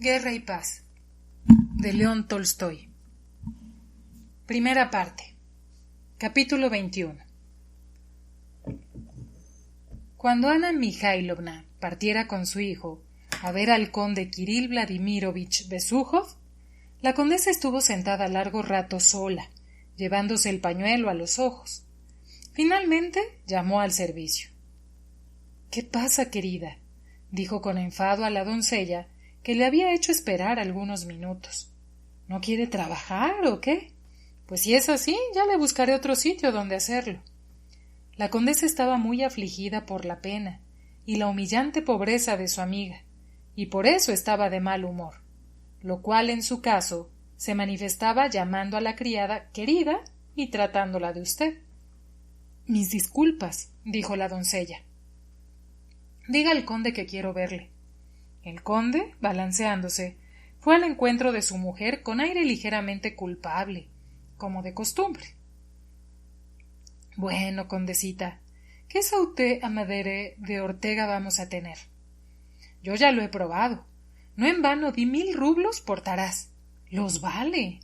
Guerra y paz, de León Tolstoy. Primera parte. Capítulo 21. Cuando Anna Mikhailovna partiera con su hijo a ver al conde Kirill Vladimirovich Besújov, la condesa estuvo sentada largo rato sola, llevándose el pañuelo a los ojos. Finalmente llamó al servicio. —¿Qué pasa, querida? —dijo con enfado a la doncella, que le había hecho esperar algunos minutos. ¿No quiere trabajar o qué? Pues si es así, ya le buscaré otro sitio donde hacerlo. La condesa estaba muy afligida por la pena y la humillante pobreza de su amiga, y por eso estaba de mal humor, lo cual en su caso se manifestaba llamando a la criada querida y tratándola de usted. Mis disculpas, dijo la doncella. Diga al conde que quiero verle. El conde, balanceándose, fue al encuentro de su mujer con aire ligeramente culpable, como de costumbre. Bueno, condesita, ¿qué sauté a madere de Ortega vamos a tener? Yo ya lo he probado. No en vano di 1000 rublos por Taraz. ¡Los vale!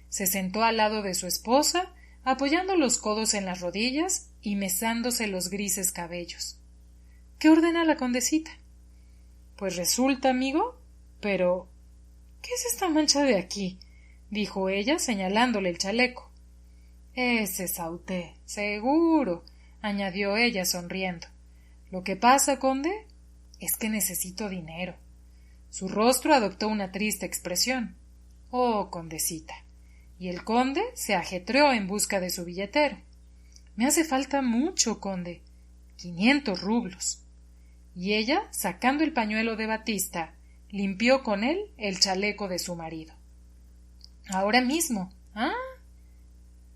Se sentó al lado de su esposa, apoyando los codos en las rodillas y mesándose los grises cabellos. ¿Qué ordena la condesita? Pues resulta, amigo, pero ¿qué es esta mancha de aquí? Dijo ella, señalándole el chaleco. Ese sauté, seguro, añadió ella sonriendo. Lo que pasa, conde, es que necesito dinero. Su rostro adoptó una triste expresión. Oh, condesita. Y el conde se ajetreó en busca de su billetero. Me hace falta mucho, conde. 500 rublos. Y ella, sacando el pañuelo de batista, limpió con él el chaleco de su marido. Ahora mismo. ¿Ah?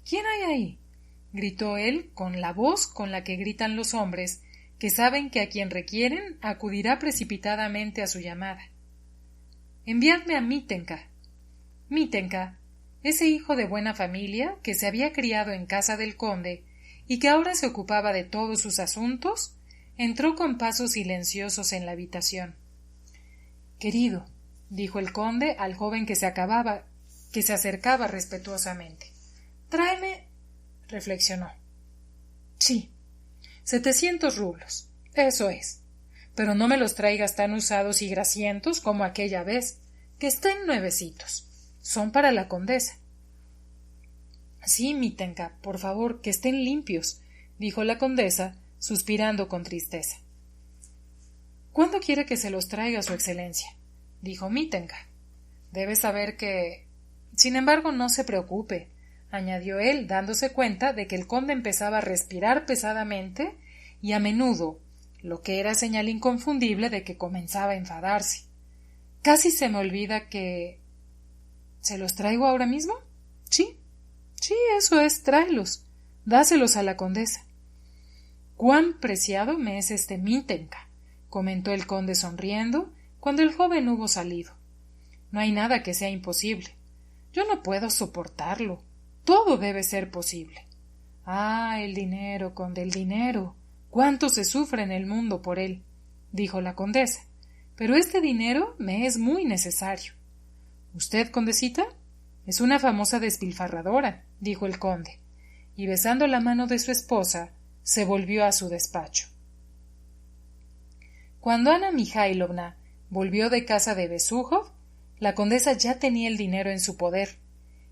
¿Quién hay ahí? Gritó él con la voz con la que gritan los hombres, que saben que a quien requieren acudirá precipitadamente a su llamada. Enviadme a Mítenka. Mítenka, ese hijo de buena familia que se había criado en casa del conde y que ahora se ocupaba de todos sus asuntos, entró con pasos silenciosos en la habitación. Querido, dijo el conde al joven que se acercaba respetuosamente. Tráeme, reflexionó. Sí, 700 rublos, eso es. Pero no me los traigas tan usados y grasientos como aquella vez, que estén nuevecitos. Son para la condesa. Sí, Mítenka, por favor, que estén limpios, dijo la condesa, suspirando con tristeza. ¿Cuándo quiere que se los traiga su excelencia? Dijo Mítenka. Debe saber que... Sin embargo, no se preocupe, añadió él, dándose cuenta de que el conde empezaba a respirar pesadamente y a menudo, lo que era señal inconfundible de que comenzaba a enfadarse. Casi se me olvida que... ¿Se los traigo ahora mismo? Sí, eso es, tráelos. Dáselos a la condesa. Cuán preciado me es este Mítenka, comentó el conde sonriendo cuando el joven hubo salido. No hay nada que sea imposible. Yo no puedo soportarlo. Todo debe ser posible. Ah, el dinero, conde, el dinero. Cuánto se sufre en el mundo por él, dijo la condesa. Pero este dinero me es muy necesario. ¿Usted, condesita? Es una famosa despilfarradora, dijo el conde, y besando la mano de su esposa, se volvió a su despacho. Cuando Anna Mikhailovna volvió de casa de Besújov, la condesa ya tenía el dinero en su poder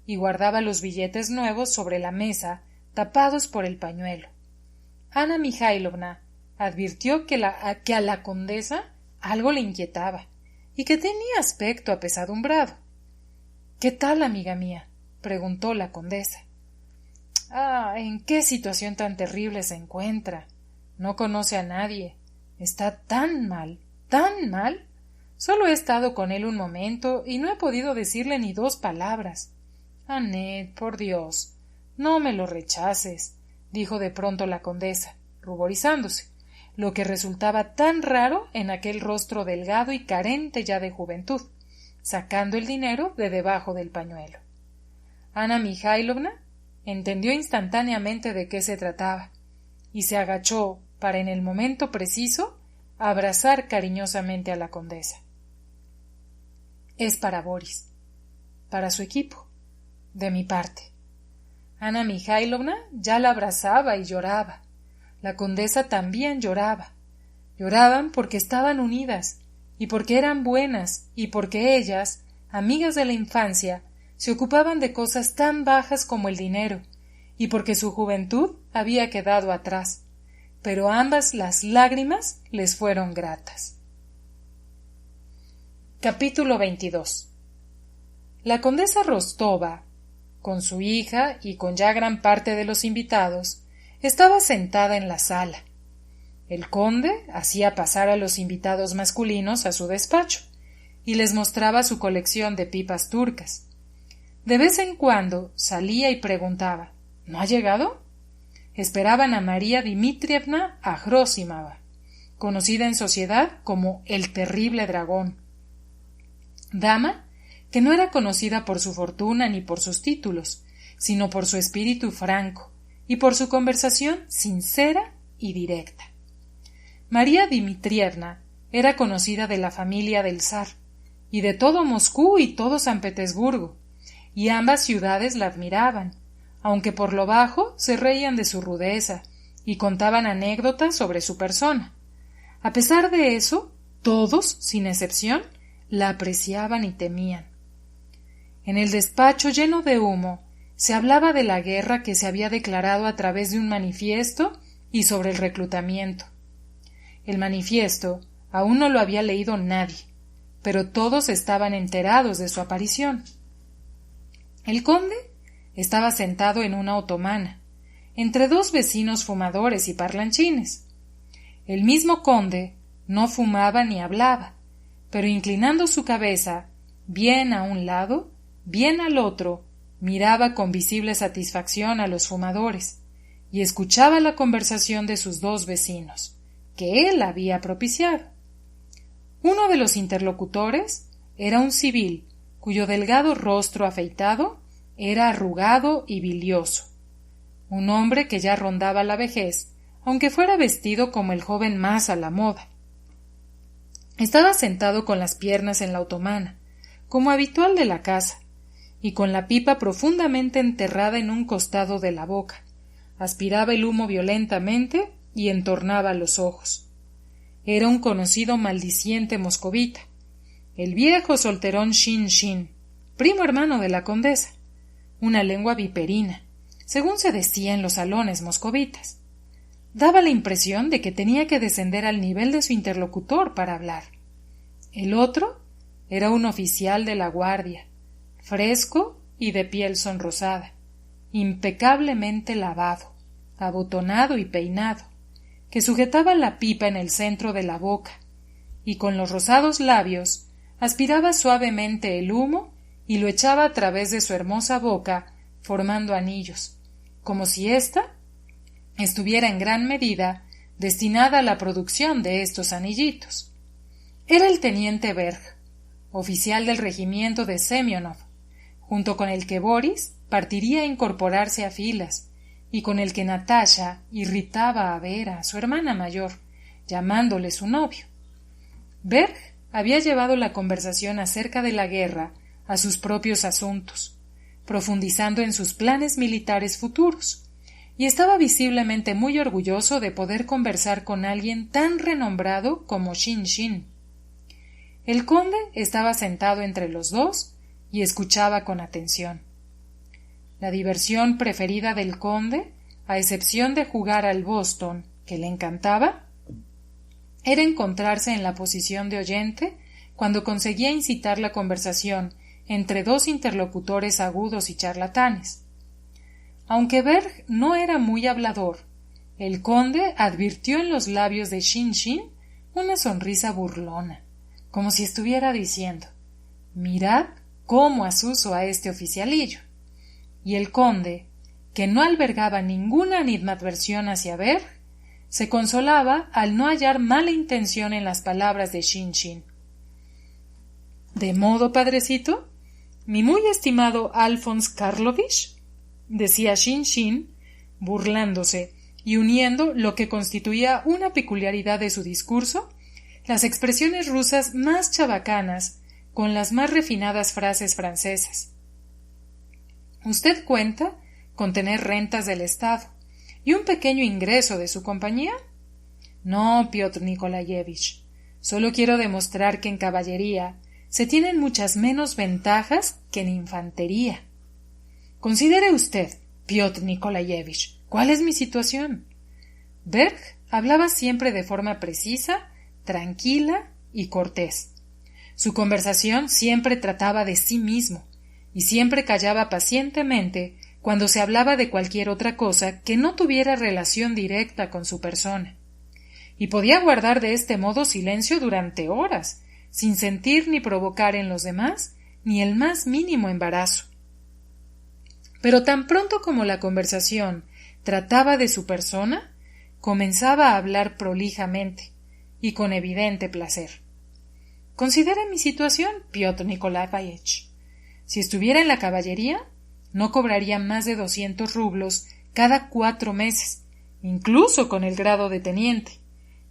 y guardaba los billetes nuevos sobre la mesa, tapados por el pañuelo. Anna Mikhailovna advirtió que a la condesa algo le inquietaba y que tenía aspecto apesadumbrado. —¿Qué tal, amiga mía? —preguntó la condesa. ¿En qué situación tan terrible se encuentra? No conoce a nadie. Está tan mal, tan mal. Solo he estado con él un momento y no he podido decirle ni 2 palabras. Annette, por Dios, no me lo rechaces —dijo de pronto la condesa, ruborizándose, lo que resultaba tan raro en aquel rostro delgado y carente ya de juventud, sacando el dinero de debajo del pañuelo. Anna Mikhailovna entendió instantáneamente de qué se trataba y se agachó para en el momento preciso abrazar cariñosamente a la condesa. Es para Boris, para su equipo, de mi parte. Anna Mikhailovna ya la abrazaba y lloraba. La condesa también lloraba. Lloraban porque estaban unidas, y porque eran buenas, y porque ellas, amigas de la infancia, se ocupaban de cosas tan bajas como el dinero, y porque su juventud había quedado atrás. Pero a ambas las lágrimas les fueron gratas. Capítulo 22. La condesa Rostova, con su hija y con ya gran parte de los invitados, estaba sentada en la sala. El conde hacía pasar a los invitados masculinos a su despacho y les mostraba su colección de pipas turcas. De vez en cuando salía y preguntaba: ¿No ha llegado? Esperaban a María Dmitrievna Ajrosimova, conocida en sociedad como el terrible dragón, dama que no era conocida por su fortuna ni por sus títulos, sino por su espíritu franco y por su conversación sincera y directa. María Dmitrievna era conocida de la familia del zar y de todo Moscú y todo San Petersburgo, y ambas ciudades la admiraban, aunque por lo bajo se reían de su rudeza y contaban anécdotas sobre su persona. A pesar de eso, todos, sin excepción, la apreciaban y temían. En el despacho lleno de humo se hablaba de la guerra que se había declarado a través de un manifiesto y sobre el reclutamiento. El manifiesto aún no lo había leído nadie, pero todos estaban enterados de su aparición. El conde estaba sentado en una otomana, entre 2 vecinos fumadores y parlanchines. El mismo conde no fumaba ni hablaba, pero inclinando su cabeza, bien a un lado, bien al otro, miraba con visible satisfacción a los fumadores y escuchaba la conversación de sus 2 vecinos, que él había propiciado. Uno de los interlocutores era un civil cuyo delgado rostro afeitado era arrugado y bilioso, un hombre que ya rondaba la vejez, aunque fuera vestido como el joven más a la moda. Estaba sentado con las piernas en la otomana, como habitual de la casa, y con la pipa profundamente enterrada en un costado de la boca. Aspiraba el humo violentamente y entornaba los ojos. Era un conocido maldiciente moscovita, el viejo solterón Shin Shin, primo hermano de la condesa, una lengua viperina, según se decía en los salones moscovitas. Daba la impresión de que tenía que descender al nivel de su interlocutor para hablar. El otro era un oficial de la guardia, fresco y de piel sonrosada, impecablemente lavado, abotonado y peinado, que sujetaba la pipa en el centro de la boca y con los rosados labios aspiraba suavemente el humo y lo echaba a través de su hermosa boca formando anillos, como si ésta estuviera en gran medida destinada a la producción de estos anillitos. Era el teniente Berg, oficial del regimiento de Semyonov, junto con el que Boris partiría a incorporarse a filas y con el que Natasha irritaba a Vera, su hermana mayor, llamándole su novio. Berg había llevado la conversación acerca de la guerra a sus propios asuntos, profundizando en sus planes militares futuros, y estaba visiblemente muy orgulloso de poder conversar con alguien tan renombrado como Shin Shin. El conde estaba sentado entre los dos y escuchaba con atención. La diversión preferida del conde, a excepción de jugar al Boston, que le encantaba, era encontrarse en la posición de oyente cuando conseguía incitar la conversación entre dos interlocutores agudos y charlatanes. Aunque Berg no era muy hablador, el conde advirtió en los labios de Shin Shin una sonrisa burlona, como si estuviera diciendo: «Mirad cómo asuso a este oficialillo». Y el conde, que no albergaba ninguna animadversión hacia Berg, se consolaba al no hallar mala intención en las palabras de Shin Shin. «¿De modo, padrecito? Mi muy estimado Alfons Karlovich», decía Shin Shin, burlándose y uniendo lo que constituía una peculiaridad de su discurso, las expresiones rusas más chabacanas con las más refinadas frases francesas. «¿Usted cuenta con tener rentas del Estado y un pequeño ingreso de su compañía?» «No, Piotr Nikolayevich, solo quiero demostrar que en caballería se tienen muchas menos ventajas que en infantería. Considere usted, Piotr Nikolayevich, ¿cuál es mi situación?» Berg hablaba siempre de forma precisa, tranquila y cortés. Su conversación siempre trataba de sí mismo, y siempre callaba pacientemente cuando se hablaba de cualquier otra cosa que no tuviera relación directa con su persona. Y podía guardar de este modo silencio durante horas, sin sentir ni provocar en los demás ni el más mínimo embarazo. Pero tan pronto como la conversación trataba de su persona, comenzaba a hablar prolijamente y con evidente placer. «Considere mi situación, Piotr Nikolayevich. Si estuviera en la caballería, no cobraría más de 200 rublos cada 4 meses, incluso con el grado de teniente,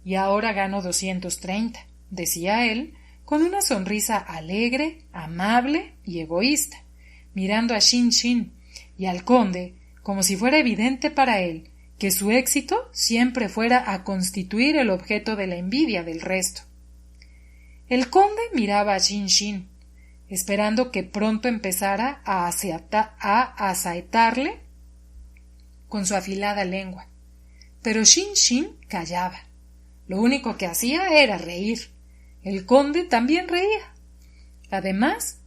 y ahora gano 230, decía él, con una sonrisa alegre, amable y egoísta, mirando a Shin Shin y al conde como si fuera evidente para él que su éxito siempre fuera a constituir el objeto de la envidia del resto. El conde miraba a Shin Shin, esperando que pronto empezara a asaetarle con su afilada lengua. Pero Shin Shin callaba. Lo único que hacía era reír. El conde también reía. Además,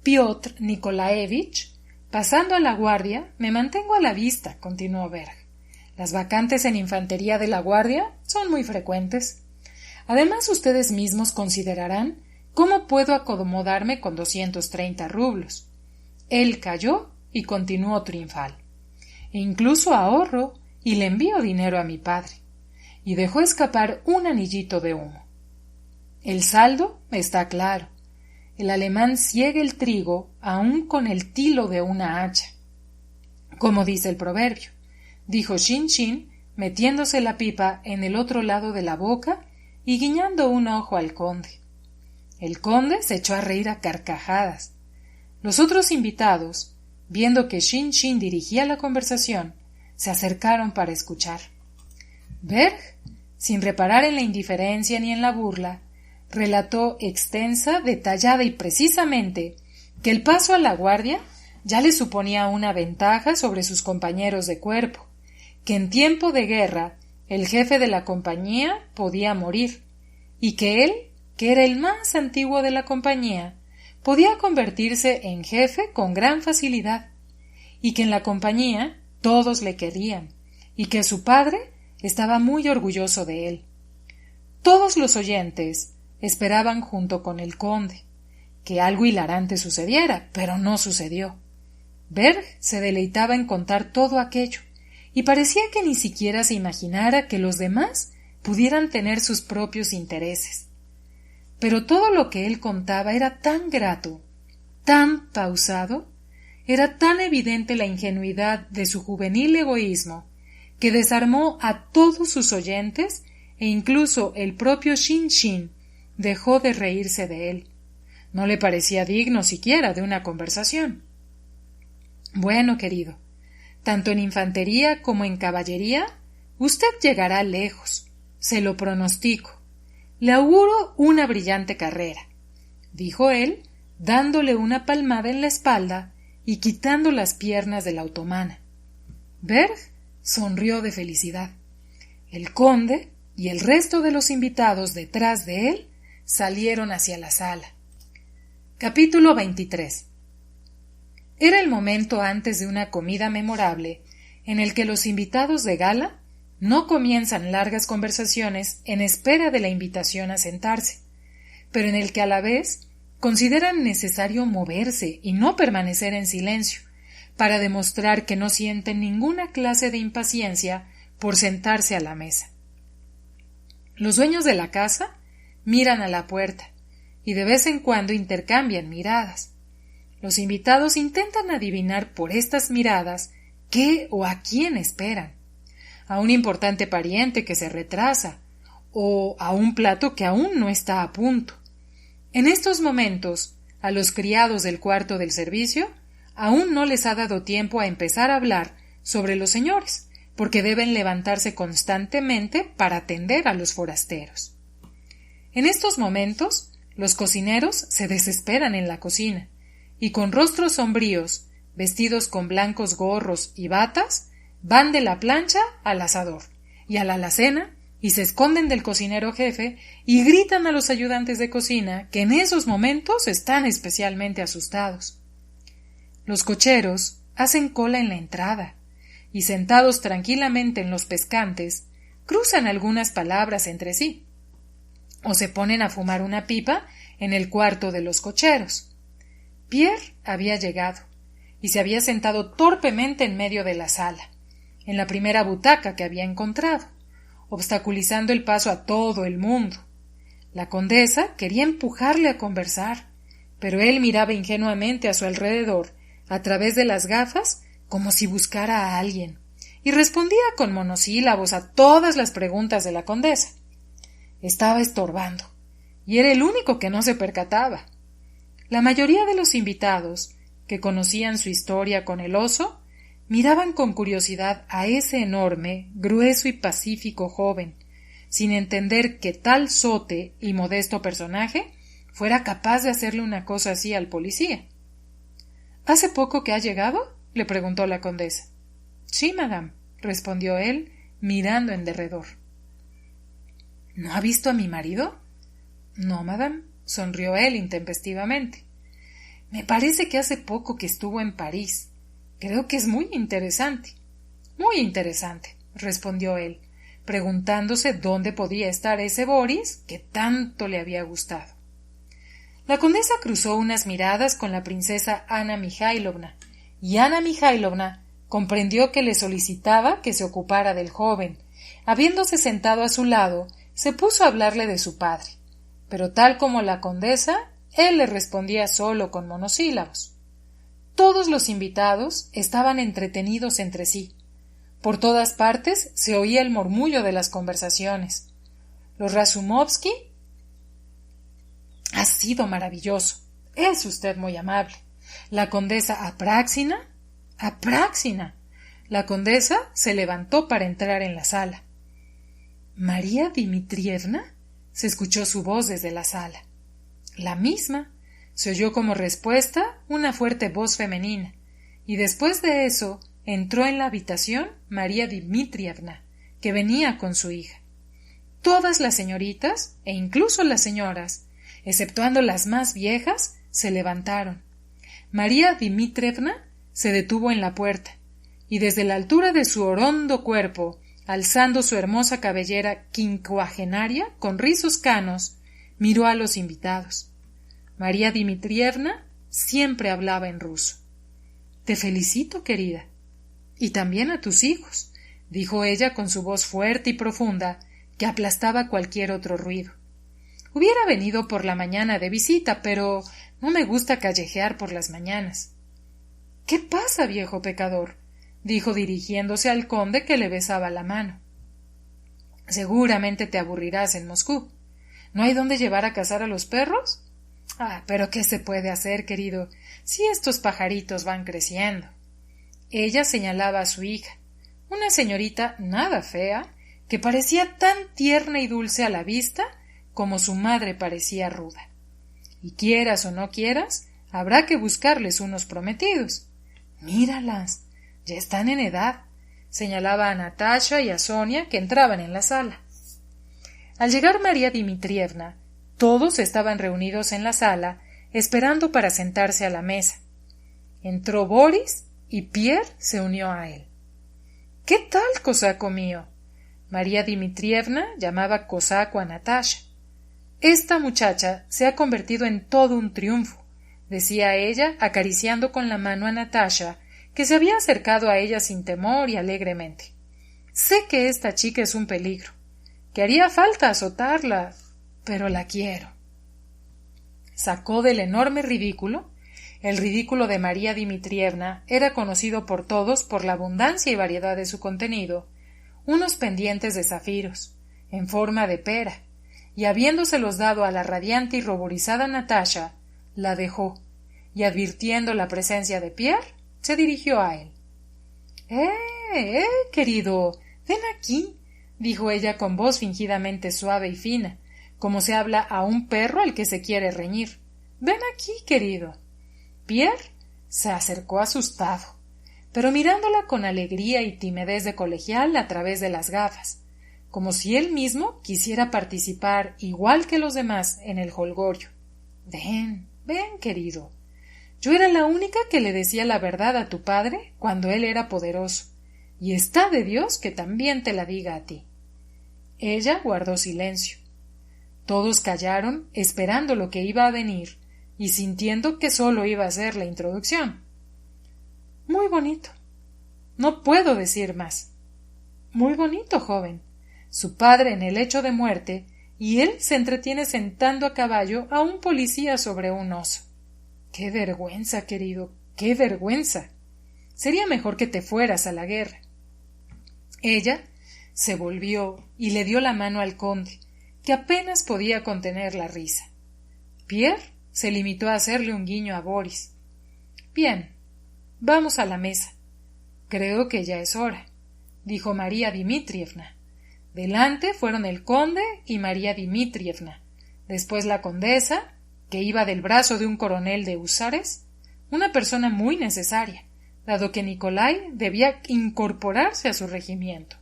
Piotr Nikolaevich, pasando a la guardia, me mantengo a la vista, continuó Berg. Las vacantes en infantería de la guardia son muy frecuentes. Además, ustedes mismos considerarán cómo puedo acomodarme con 230 rublos. Él calló y continuó triunfal. E incluso ahorro y le envío dinero a mi padre. Y dejó escapar un anillito de humo. El saldo está claro. El alemán siega el trigo aún con el tilo de una hacha. Como dice el proverbio, dijo Shin Shin, metiéndose la pipa en el otro lado de la boca y guiñando un ojo al conde. El conde se echó a reír a carcajadas. Los otros invitados, viendo que Shin Shin dirigía la conversación, se acercaron para escuchar. Berg, sin reparar en la indiferencia ni en la burla, relató extensa, detallada y precisamente que el paso a la guardia ya le suponía una ventaja sobre sus compañeros de cuerpo, que en tiempo de guerra el jefe de la compañía podía morir, y que él, que era el más antiguo de la compañía, podía convertirse en jefe con gran facilidad, y que en la compañía todos le querían, y que su padre estaba muy orgulloso de él. Todos los oyentes esperaban junto con el conde que algo hilarante sucediera, pero no sucedió. Berg se deleitaba en contar todo aquello, y parecía que ni siquiera se imaginara que los demás pudieran tener sus propios intereses. Pero todo lo que él contaba era tan grato, tan pausado, era tan evidente la ingenuidad de su juvenil egoísmo, que desarmó a todos sus oyentes e incluso el propio Shin Shin dejó de reírse de él. No le parecía digno siquiera de una conversación. Bueno, querido, Tanto en infantería como en caballería, usted llegará lejos, se lo pronostico. Le auguro una brillante carrera, dijo él, dándole una palmada en la espalda y quitando las piernas de la otomana. Berg sonrió de felicidad. El conde y el resto de los invitados detrás de él salieron hacia la sala. Capítulo 23. Era el momento antes de una comida memorable en el que los invitados de gala no comienzan largas conversaciones en espera de la invitación a sentarse, pero en el que a la vez consideran necesario moverse y no permanecer en silencio, para demostrar que no sienten ninguna clase de impaciencia por sentarse a la mesa. Los dueños de la casa miran a la puerta y de vez en cuando intercambian miradas. Los invitados intentan adivinar por estas miradas qué o a quién esperan. A un importante pariente que se retrasa o a un plato que aún no está a punto. En estos momentos, a los criados del cuarto del servicio aún no les ha dado tiempo a empezar a hablar sobre los señores, porque deben levantarse constantemente para atender a los forasteros. En estos momentos, los cocineros se desesperan en la cocina, y con rostros sombríos, vestidos con blancos gorros y batas, van de la plancha al asador y a la alacena y se esconden del cocinero jefe y gritan a los ayudantes de cocina que en esos momentos están especialmente asustados. Los cocheros hacen cola en la entrada y sentados tranquilamente en los pescantes cruzan algunas palabras entre sí o se ponen a fumar una pipa en el cuarto de los cocheros. Pierre había llegado y se había sentado torpemente en medio de la sala, en la primera butaca que había encontrado, obstaculizando el paso a todo el mundo. La condesa quería empujarle a conversar, pero él miraba ingenuamente a su alrededor, a través de las gafas, como si buscara a alguien, y respondía con monosílabos a todas las preguntas de la condesa. Estaba estorbando, y era el único que no se percataba. La mayoría de los invitados, que conocían su historia con el oso, miraban con curiosidad a ese enorme, grueso y pacífico joven, sin entender que tal sote y modesto personaje fuera capaz de hacerle una cosa así al policía. —¿Hace poco que ha llegado? —le preguntó la condesa. —Sí, madame —respondió él, mirando en derredor. —¿No ha visto a mi marido? —No, madame —sonrió él intempestivamente—. Me parece que hace poco que estuvo en París. Creo que es muy interesante. —Muy interesante —respondió él, preguntándose dónde podía estar ese Boris que tanto le había gustado. La condesa cruzó unas miradas con la princesa Anna Mikhailovna, y Anna Mikhailovna comprendió que le solicitaba que se ocupara del joven. Habiéndose sentado a su lado, se puso a hablarle de su padre, pero tal como la condesa, él le respondía solo con monosílabos. Todos los invitados estaban entretenidos entre sí. Por todas partes se oía el murmullo de las conversaciones. Los Razumovsky. Ha sido maravilloso. Es usted muy amable. La condesa Apráxina. Apráxina. La condesa se levantó para entrar en la sala. ¿María Dmitrievna? Se escuchó su voz desde la sala. La misma. Se oyó como respuesta una fuerte voz femenina, y después de eso entró en la habitación María Dmitrievna, que venía con su hija. Todas las señoritas, e incluso las señoras, exceptuando las más viejas, se levantaron. María Dmitrievna se detuvo en la puerta, y desde la altura de su orondo cuerpo, alzando su hermosa cabellera quincuagenaria con rizos canos, miró a los invitados. María Dmitrievna siempre hablaba en ruso. —Te felicito, querida. —Y también a tus hijos —dijo ella con su voz fuerte y profunda, que aplastaba cualquier otro ruido. Hubiera venido por la mañana de visita, pero no me gusta callejear por las mañanas. —¿Qué pasa, viejo pecador? —dijo dirigiéndose al conde, que le besaba la mano. —Seguramente te aburrirás en Moscú. ¿No hay dónde llevar a cazar a los perros? —Ah, pero ¿qué se puede hacer, querido, si estos pajaritos van creciendo? Ella señalaba a su hija, una señorita nada fea, que parecía tan tierna y dulce a la vista como su madre parecía ruda. Y quieras o no quieras, habrá que buscarles unos prometidos. Míralas, ya están en edad, señalaba a Natasha y a Sonia, que entraban en la sala. Al llegar María Dmitrievna, todos estaban reunidos en la sala, esperando para sentarse a la mesa. Entró Boris y Pierre se unió a él. —¿Qué tal, cosaco mío? María Dmitrievna llamaba cosaco a Natasha. Esta muchacha se ha convertido en todo un triunfo, decía ella, acariciando con la mano a Natasha, que se había acercado a ella sin temor y alegremente. Sé que esta chica es un peligro, que haría falta azotarla, pero la quiero. Sacó del enorme ridículo. El ridículo de María Dmitrievna era conocido por todos por la abundancia y variedad de su contenido, unos pendientes de zafiros, en forma de pera, y habiéndoselos dado a la radiante y ruborizada Natasha, la dejó, y advirtiendo la presencia de Pierre, se dirigió a él. Querido, ven aquí, dijo ella con voz fingidamente suave y fina, como se habla a un perro al que se quiere reñir. Ven aquí, querido. Pierre se acercó asustado, pero mirándola con alegría y timidez de colegial a través de las gafas, como si él mismo quisiera participar igual que los demás en el jolgorio. Ven, ven, querido. Yo era la única que le decía la verdad a tu padre cuando él era poderoso, y está de Dios que también te la diga a ti. Ella guardó silencio. Todos callaron, esperando lo que iba a venir, y sintiendo que sólo iba a ser la introducción. Muy bonito. No puedo decir más. Muy bonito, joven. Su padre en el lecho de muerte, y él se entretiene sentando a caballo a un policía sobre un oso. ¡Qué vergüenza, querido! ¡Qué vergüenza! Sería mejor que te fueras a la guerra. Ella se volvió y le dio la mano al conde, que apenas podía contener la risa. Pierre se limitó a hacerle un guiño a Boris. Bien, vamos a la mesa. Creo que ya es hora, dijo María Dmitrievna. Delante fueron el conde y María Dmitrievna, después la condesa, que iba del brazo de un coronel de húsares, una persona muy necesaria, dado que Nikolai debía incorporarse a su regimiento.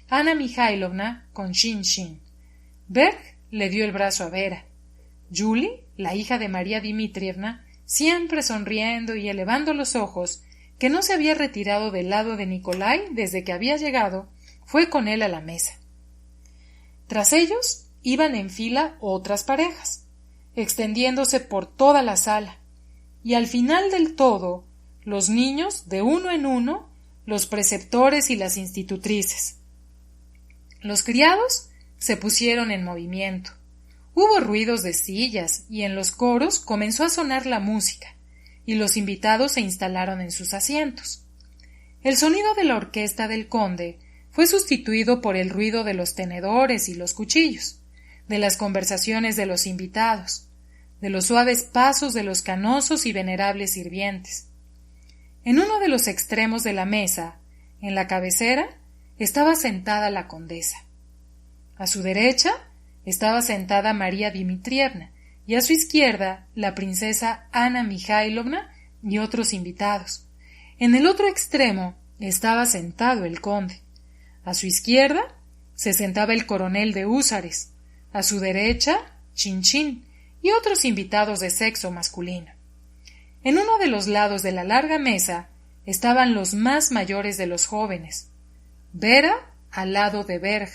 Anna Mikhailovna con Shin. Berg le dio el brazo a Vera. Julie, la hija de María Dmitrievna, siempre sonriendo y elevando los ojos, que no se había retirado del lado de Nikolai desde que había llegado, fue con él a la mesa. Tras ellos iban en fila otras parejas, extendiéndose por toda la sala, y al final del todo, los niños, de uno en uno, los preceptores y las institutrices. Los criados se pusieron en movimiento. Hubo ruidos de sillas y en los coros comenzó a sonar la música, y los invitados se instalaron en sus asientos. El sonido de la orquesta del conde fue sustituido por el ruido de los tenedores y los cuchillos, de las conversaciones de los invitados, de los suaves pasos de los canosos y venerables sirvientes. En uno de los extremos de la mesa, en la cabecera, estaba sentada la condesa. A su derecha estaba sentada María Dmitrievna y a su izquierda la princesa Anna Mikhailovna y otros invitados. En el otro extremo estaba sentado el conde. A su izquierda se sentaba el coronel de húsares, a su derecha Chin y otros invitados de sexo masculino. En uno de los lados de la larga mesa estaban los más mayores de los jóvenes, Vera al lado de Berg,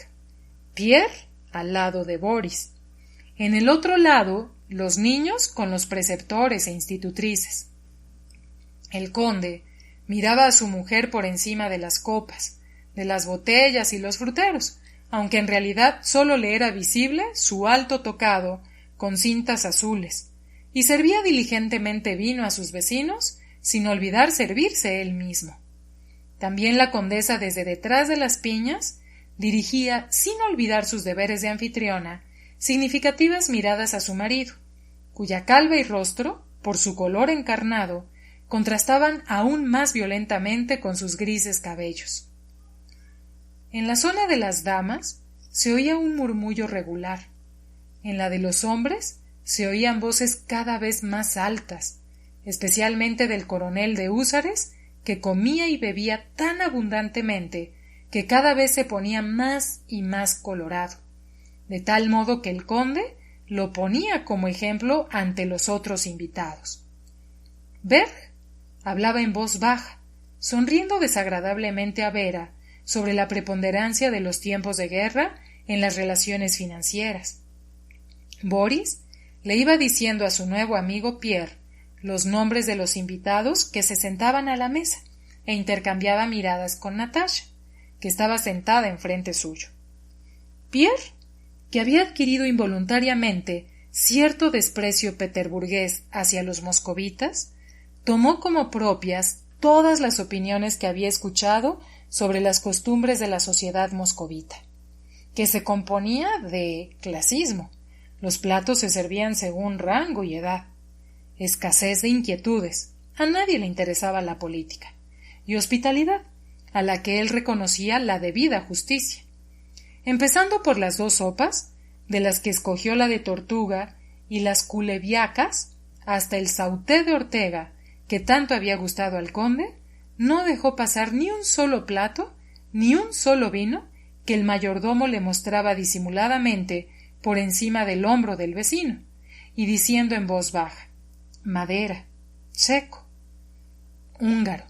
Pierre al lado de Boris. En el otro lado, los niños con los preceptores e institutrices. El conde miraba a su mujer por encima de las copas, de las botellas y los fruteros, aunque en realidad sólo le era visible su alto tocado con cintas azules, y servía diligentemente vino a sus vecinos sin olvidar servirse él mismo. También la condesa desde detrás de las piñas dirigía, sin olvidar sus deberes de anfitriona, significativas miradas a su marido, cuya calva y rostro, por su color encarnado, contrastaban aún más violentamente con sus grises cabellos. En la zona de las damas se oía un murmullo regular. En la de los hombres se oían voces cada vez más altas, especialmente del coronel de húsares, que comía y bebía tan abundantemente que cada vez se ponía más y más colorado, de tal modo que el conde lo ponía como ejemplo ante los otros invitados. Berg hablaba en voz baja, sonriendo desagradablemente a Vera sobre la preponderancia de los tiempos de guerra en las relaciones financieras. Boris le iba diciendo a su nuevo amigo Pierre los nombres de los invitados que se sentaban a la mesa e intercambiaba miradas con Natasha, que estaba sentada enfrente suyo. Pierre, que había adquirido involuntariamente cierto desprecio peterburgués hacia los moscovitas, tomó como propias todas las opiniones que había escuchado sobre las costumbres de la sociedad moscovita, que se componía de clasismo. Los platos se servían según rango y edad, escasez de inquietudes, a nadie le interesaba la política, y hospitalidad, a la que él reconocía la debida justicia. Empezando por las 2 sopas, de las que escogió la de tortuga y las culeviacas, hasta el sauté de Ortega, que tanto había gustado al conde, no dejó pasar ni un solo plato, ni un solo vino, que el mayordomo le mostraba disimuladamente por encima del hombro del vecino, y diciendo en voz baja: Madera, Checo, húngaro,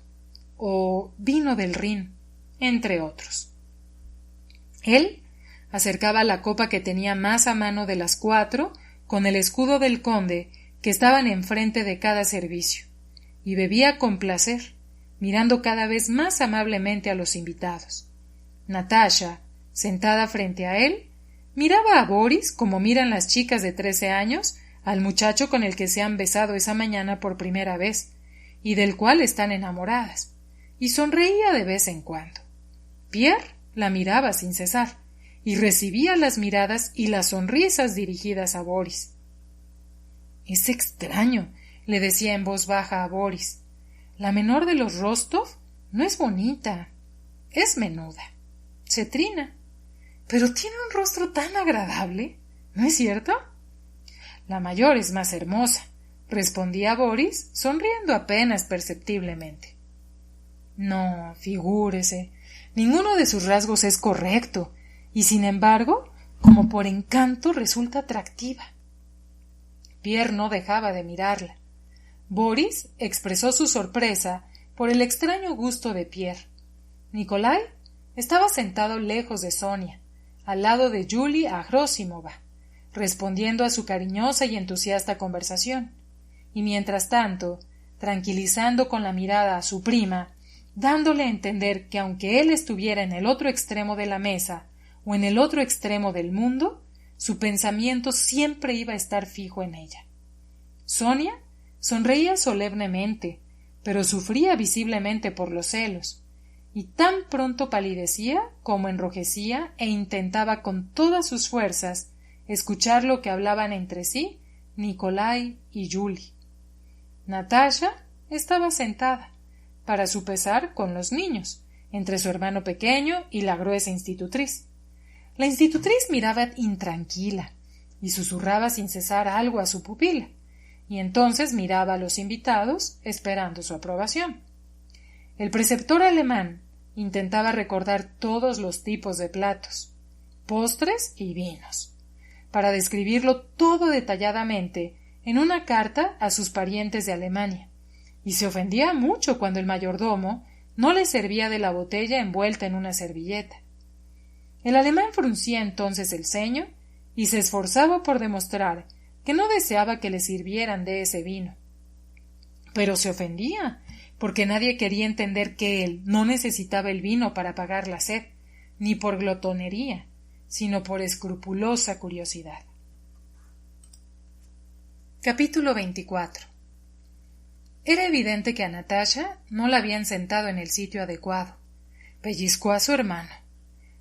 o vino del Rin, entre otros. Él acercaba la copa que tenía más a mano de las 4 con el escudo del conde que estaban enfrente de cada servicio, y bebía con placer, mirando cada vez más amablemente a los invitados. Natasha, sentada frente a él, miraba a Boris como miran las chicas de 13 años al muchacho con el que se han besado esa mañana por primera vez, y del cual están enamoradas, y sonreía de vez en cuando. Pierre la miraba sin cesar, y recibía las miradas y las sonrisas dirigidas a Boris. «Es extraño», le decía en voz baja a Boris. «La menor de los Rostov no es bonita, es menuda, se trina, pero tiene un rostro tan agradable, ¿no es cierto?» «La mayor es más hermosa», respondía Boris, sonriendo apenas perceptiblemente. «No, figúrese, ninguno de sus rasgos es correcto, y sin embargo, como por encanto, resulta atractiva». Pierre no dejaba de mirarla. Boris expresó su sorpresa por el extraño gusto de Pierre. Nikolai estaba sentado lejos de Sonia, al lado de Yulia Agrosimova, respondiendo a su cariñosa y entusiasta conversación, y mientras tanto, tranquilizando con la mirada a su prima, dándole a entender que aunque él estuviera en el otro extremo de la mesa o en el otro extremo del mundo, su pensamiento siempre iba a estar fijo en ella. Sonia sonreía solemnemente, pero sufría visiblemente por los celos, y tan pronto palidecía como enrojecía e intentaba con todas sus fuerzas escuchar lo que hablaban entre sí Nikolai y Yuli. Natasha estaba sentada, para su pesar, con los niños, entre su hermano pequeño y la gruesa institutriz. La institutriz miraba intranquila y susurraba sin cesar algo a su pupila, y entonces miraba a los invitados esperando su aprobación. El preceptor alemán intentaba recordar todos los tipos de platos, postres y vinos, para describirlo todo detalladamente en una carta a sus parientes de Alemania, y se ofendía mucho cuando el mayordomo no le servía de la botella envuelta en una servilleta. El alemán fruncía entonces el ceño y se esforzaba por demostrar que no deseaba que le sirvieran de ese vino. Pero se ofendía, porque nadie quería entender que él no necesitaba el vino para apagar la sed, ni por glotonería, sino por escrupulosa curiosidad. Capítulo 24. Era evidente que a Natasha no la habían sentado en el sitio adecuado. Pellizcó a su hermano.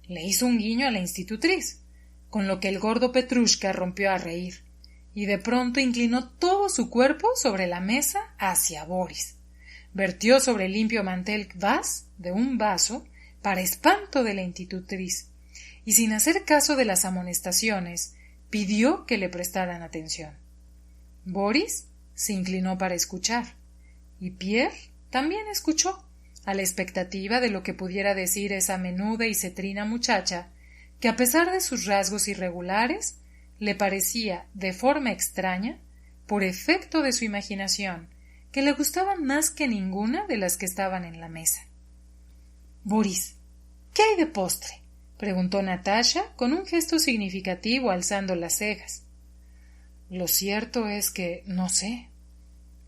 Le hizo un guiño a la institutriz, con lo que el gordo Petrushka rompió a reír, y de pronto inclinó todo su cuerpo sobre la mesa hacia Boris, vertió sobre el limpio mantel kvas de un vaso, para espanto de la institutriz, y sin hacer caso de las amonestaciones, pidió que le prestaran atención. Boris se inclinó para escuchar, y Pierre también escuchó, a la expectativa de lo que pudiera decir esa menuda y cetrina muchacha, que a pesar de sus rasgos irregulares, le parecía, de forma extraña, por efecto de su imaginación, que le gustaban más que ninguna de las que estaban en la mesa. —Boris, ¿qué hay de postre? —preguntó Natasha con un gesto significativo alzando las cejas. —Lo cierto es que no sé.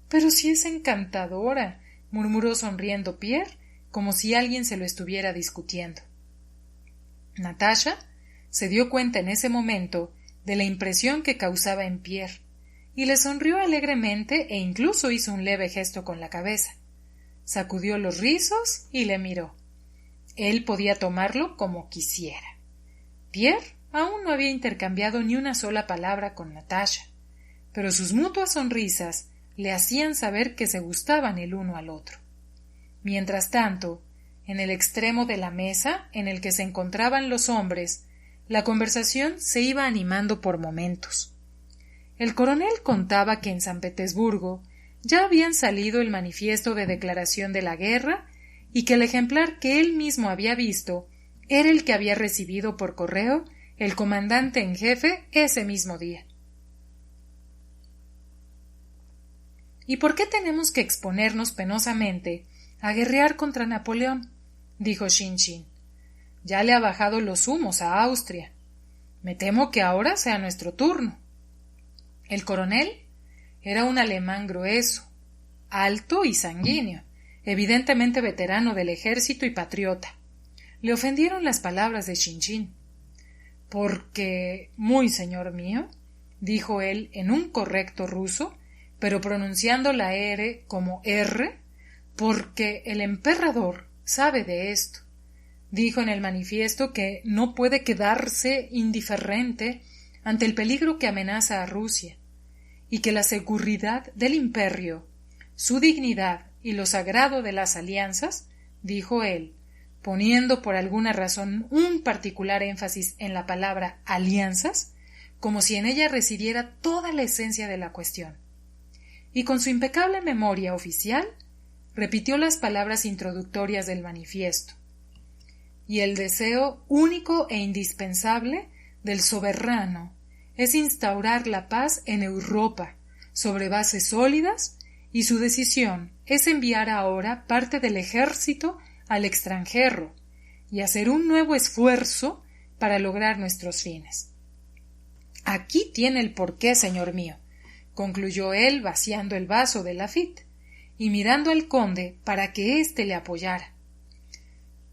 —Pero si es encantadora —murmuró sonriendo Pierre, como si alguien se lo estuviera discutiendo. Natasha se dio cuenta en ese momento de la impresión que causaba en Pierre, y le sonrió alegremente e incluso hizo un leve gesto con la cabeza. Sacudió los rizos y le miró. Él podía tomarlo como quisiera. Pierre aún no había intercambiado ni una sola palabra con Natasha, pero sus mutuas sonrisas le hacían saber que se gustaban el uno al otro. Mientras tanto, en el extremo de la mesa en el que se encontraban los hombres, la conversación se iba animando por momentos. El coronel contaba que en San Petersburgo ya habían salido el manifiesto de declaración de la guerra y que el ejemplar que él mismo había visto era el que había recibido por correo el comandante en jefe ese mismo día. —¿Y por qué tenemos que exponernos penosamente a guerrear contra Napoleón? —dijo Shin-Shin. —Ya le ha bajado los humos a Austria. Me temo que ahora sea nuestro turno. El coronel era un alemán grueso, alto y sanguíneo, evidentemente veterano del ejército y patriota. Le ofendieron las palabras de Shin-Shin. —Porque, muy señor mío —dijo él en un correcto ruso, pero pronunciando la R como R—, porque el emperador sabe de esto. Dijo en el manifiesto que no puede quedarse indiferente ante el peligro que amenaza a Rusia, y que la seguridad del imperio, su dignidad y lo sagrado de las alianzas, dijo él, poniendo por alguna razón un particular énfasis en la palabra alianzas, como si en ella residiera toda la esencia de la cuestión. Y con su impecable memoria oficial, repitió las palabras introductorias del manifiesto. Y el deseo único e indispensable del soberano es instaurar la paz en Europa sobre bases sólidas, y su decisión es enviar ahora parte del ejército al extranjero y hacer un nuevo esfuerzo para lograr nuestros fines. Aquí tiene el porqué, señor mío, concluyó él vaciando el vaso de Lafite y mirando al conde para que éste le apoyara.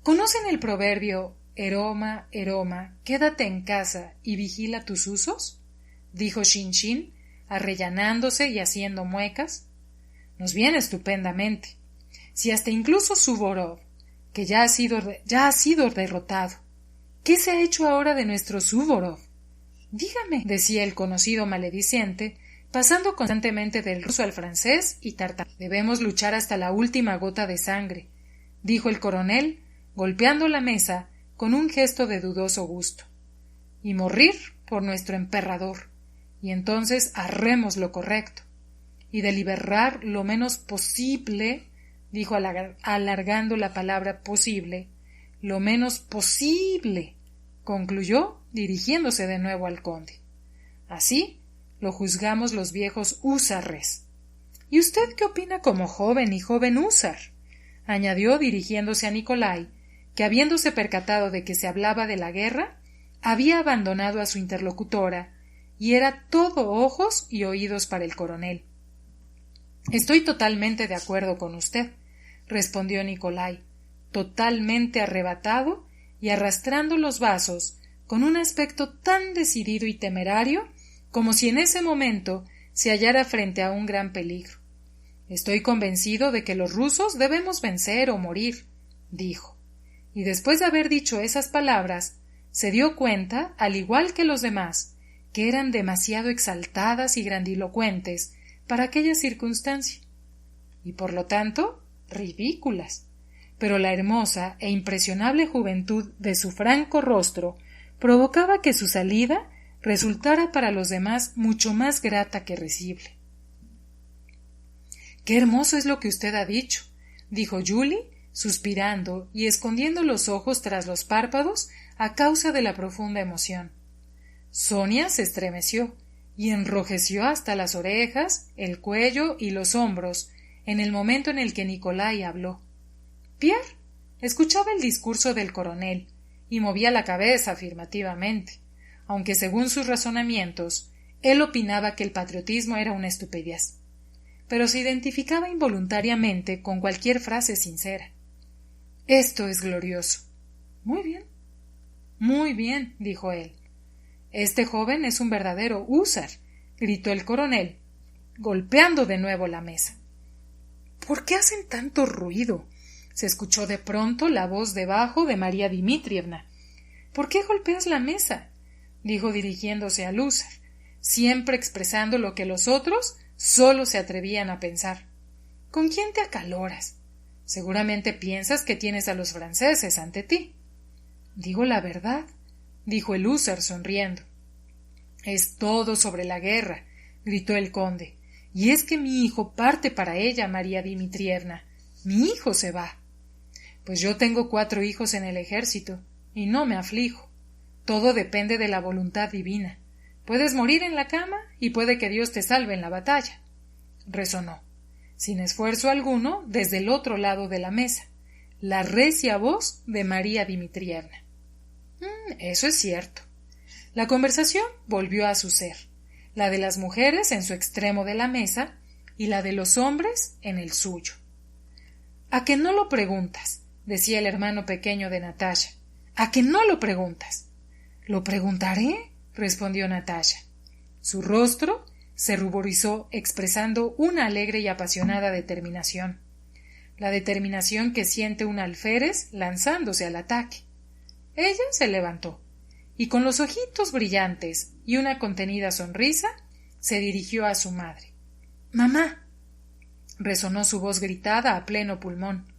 ¿Conocen el proverbio «Eroma, Eroma, quédate en casa y vigila tus usos»? Dijo Shin-Shin, arrellanándose y haciendo muecas. Nos viene estupendamente. Si hasta incluso Suvorov, que ya ha sido derrotado. ¿Qué se ha hecho ahora de nuestro Suvorov? Dígame, decía el conocido malediciente, pasando constantemente del ruso al francés y tartamudeando. Debemos luchar hasta la última gota de sangre, dijo el coronel, golpeando la mesa con un gesto de dudoso gusto, y morir por nuestro emperador, y entonces harremos lo correcto, y deliberar lo menos posible, dijo alargando la palabra posible, lo menos posible, concluyó dirigiéndose de nuevo al conde. Así lo juzgamos los viejos húsares. ¿Y usted qué opina como joven y joven húsar? Añadió dirigiéndose a Nicolai, que habiéndose percatado de que se hablaba de la guerra, había abandonado a su interlocutora y era todo ojos y oídos para el coronel. Estoy totalmente de acuerdo con usted, respondió Nicolai, totalmente arrebatado y arrastrando los vasos con un aspecto tan decidido y temerario como si en ese momento se hallara frente a un gran peligro. Estoy convencido de que los rusos debemos vencer o morir, dijo, y después de haber dicho esas palabras, se dio cuenta, al igual que los demás, que eran demasiado exaltadas y grandilocuentes para aquella circunstancia, y por lo tanto ridículas, pero la hermosa e impresionable juventud de su franco rostro provocaba que su salida resultara para los demás mucho más grata que risible. «Qué hermoso es lo que usted ha dicho», dijo Julie, suspirando y escondiendo los ojos tras los párpados a causa de la profunda emoción. Sonia se estremeció y enrojeció hasta las orejas, el cuello y los hombros en el momento en el que Nikolai habló. Pierre escuchaba el discurso del coronel y movía la cabeza afirmativamente, aunque según sus razonamientos él opinaba que el patriotismo era una estupidez, pero se identificaba involuntariamente con cualquier frase sincera. «Esto es glorioso». Muy bien, dijo él. «Este joven es un verdadero húsar», gritó el coronel, golpeando de nuevo la mesa. «¿Por qué hacen tanto ruido?», se escuchó de pronto la voz debajo de María Dmitrievna. «¿Por qué golpeas la mesa?», dijo dirigiéndose al húsar, siempre expresando lo que los otros solo se atrevían a pensar. «¿Con quién te acaloras? Seguramente piensas que tienes a los franceses ante ti». «Digo la verdad», dijo el húsar sonriendo. «Es todo sobre la guerra», gritó el conde, «y es que mi hijo parte para ella, María Dmitrievna. Mi hijo se va». «Pues yo tengo 4 hijos en el ejército, y no me aflijo. Todo depende de la voluntad divina. Puedes morir en la cama y puede que Dios te salve en la batalla», resonó, sin esfuerzo alguno, desde el otro lado de la mesa, la recia voz de María Dmitrievna. Eso es cierto. La conversación volvió a su ser, la de las mujeres en su extremo de la mesa y la de los hombres en el suyo. «¿A que no lo preguntas?», decía el hermano pequeño de Natasha. «¿A que no lo preguntas?». «Lo preguntaré», respondió Natasha. Su rostro se ruborizó expresando una alegre y apasionada determinación, la determinación que siente un alférez lanzándose al ataque. Ella se levantó y con los ojitos brillantes y una contenida sonrisa se dirigió a su madre. «Mamá», resonó su voz gritada a pleno pulmón.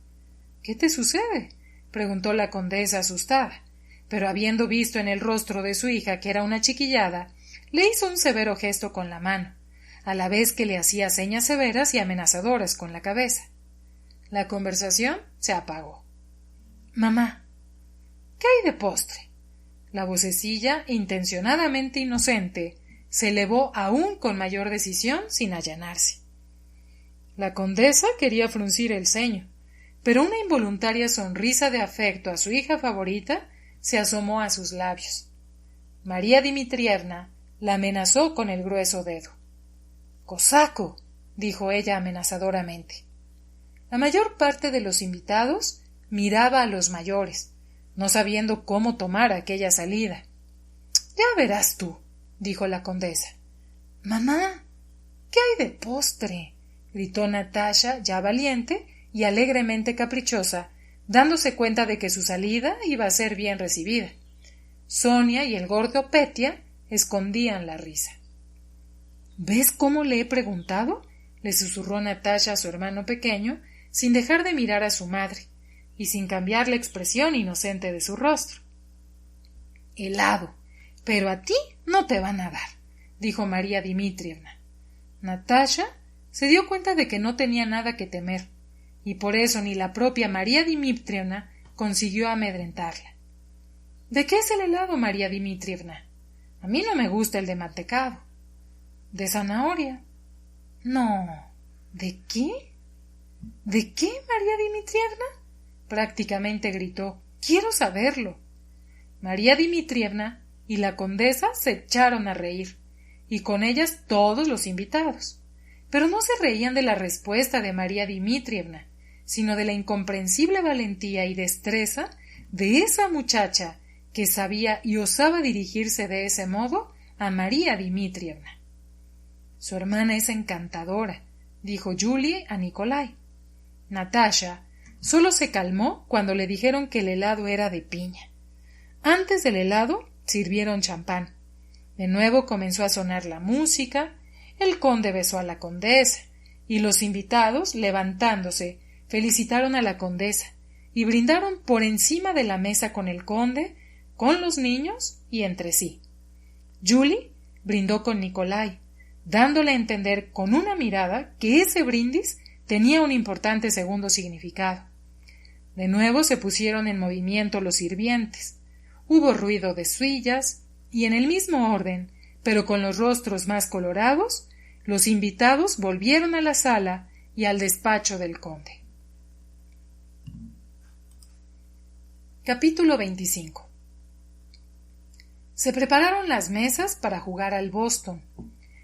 «¿Qué te sucede?», preguntó la condesa asustada, pero habiendo visto en el rostro de su hija que era una chiquillada, le hizo un severo gesto con la mano, a la vez que le hacía señas severas y amenazadoras con la cabeza. La conversación se apagó. «Mamá, ¿qué hay de postre?». La vocecilla, intencionadamente inocente, se elevó aún con mayor decisión sin allanarse. La condesa quería fruncir el ceño, pero una involuntaria sonrisa de afecto a su hija favorita se asomó a sus labios. María Dmitrievna la amenazó con el grueso dedo. «Cosaco», dijo ella amenazadoramente. La mayor parte de los invitados miraba a los mayores, no sabiendo cómo tomar aquella salida. «Ya verás tú», dijo la condesa. «Mamá, ¿qué hay de postre?», gritó Natasha, ya valiente y alegremente caprichosa, dándose cuenta de que su salida iba a ser bien recibida. Sonia y el gordo Petya escondían la risa. «¿Ves cómo le he preguntado?», le susurró Natasha a su hermano pequeño, sin dejar de mirar a su madre y sin cambiar la expresión inocente de su rostro. «Helado, pero a ti no te van a dar», dijo María Dmitrievna. Natasha se dio cuenta de que no tenía nada que temer, y por eso ni la propia María Dmitrievna consiguió amedrentarla. «¿De qué es el helado, María Dmitrievna? A mí no me gusta el de mantecado». «¿De zanahoria?» «No. ¿De qué? ¿De qué, María Dmitrievna?», prácticamente gritó. «Quiero saberlo». María Dmitrievna y la condesa se echaron a reír, y con ellas todos los invitados. Pero no se reían de la respuesta de María Dmitrievna, sino de la incomprensible valentía y destreza de esa muchacha que sabía y osaba dirigirse de ese modo a María Dmitrievna. «Su hermana es encantadora», dijo Julie a Nikolai. Natasha solo se calmó cuando le dijeron que el helado era de piña. Antes del helado sirvieron champán. De nuevo comenzó a sonar la música, el conde besó a la condesa, y los invitados, levantándose, felicitaron a la condesa y brindaron por encima de la mesa con el conde, con los niños y entre sí. Julie brindó con Nikolai, dándole a entender con una mirada que ese brindis tenía un importante segundo significado. De nuevo se pusieron en movimiento los sirvientes. Hubo ruido de sillas y en el mismo orden, pero con los rostros más colorados, los invitados volvieron a la sala y al despacho del conde. Capítulo 25. Se prepararon las mesas para jugar al Boston,